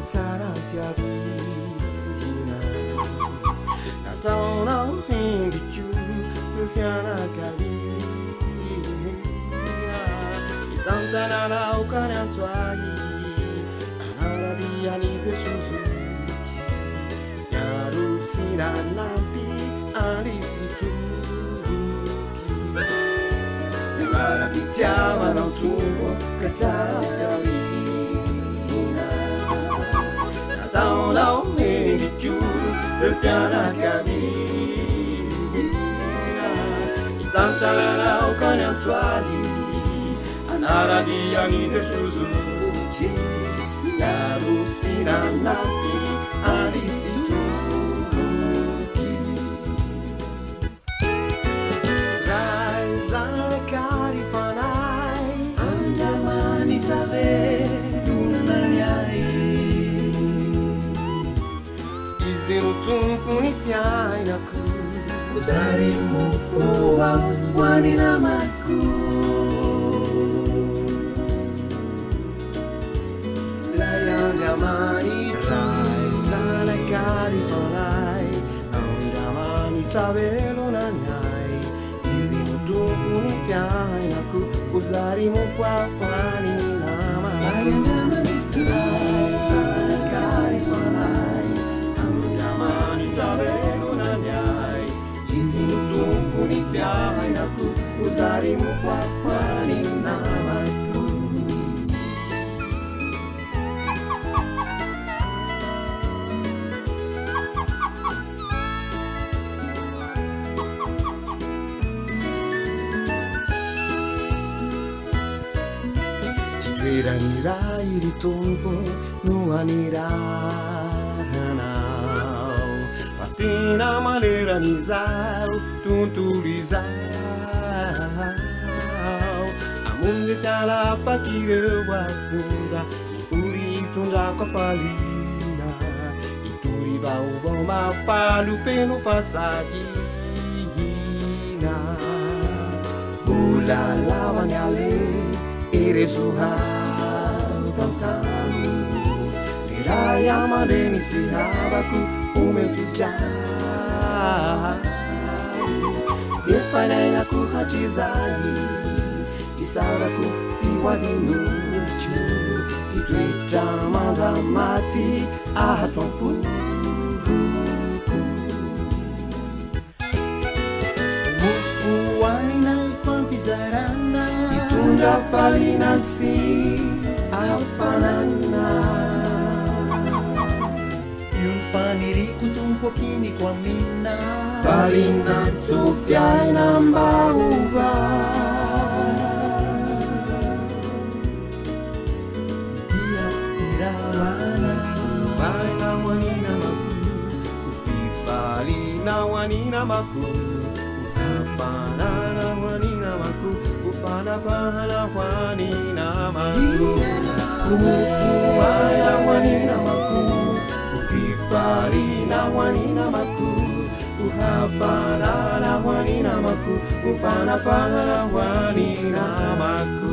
tsara fiavina nataonao hindriko no fianakavina itantananao ka ny antsoahy anarabianite suzuki miaro sinanampy andisitoky miarapitiavanao tongo ka tsara fiavina nataonao hindriko no fianakavina itantananao ka ny antsoahy anarabianite suzuki miaro sinanampy andisitoky raizanakary fanay andamanitsave donanany izy no tompony fiainako zary mofo ao hoany namako Andamanitra izanakary fanay andamanitra velonany izy no tompony fiainako zary mofo hoany namako izanakary fanay andamanitra velonany izy no tompony fiainako zary mofo hoany namako Toeran'iray ry tompo no aniranao Partena maneran'izao tontolo izao Amonjy fialapak'ireo afonja Itory itondrako afalina Itory vaovao mampalo feno fasahina Mbola lava ny ale eresohao tantano le ray amandrany sy havako ometotray efanaignako hatrizay isaorako tsy hoadinotro hitoetra mandramaty ahatoampoko mofo aina ifampizarana itondra falina sy hafanana io ny faniriko tompokiniko amina Valin'antso Fiainambaovao dia irawana valinao aninamako ufifalinao aninamako uhafananao aninamako ufanafahana waninamako umufuaina waninamako ufifalina waninamako uhafanana waninamako ufanafahana waninamako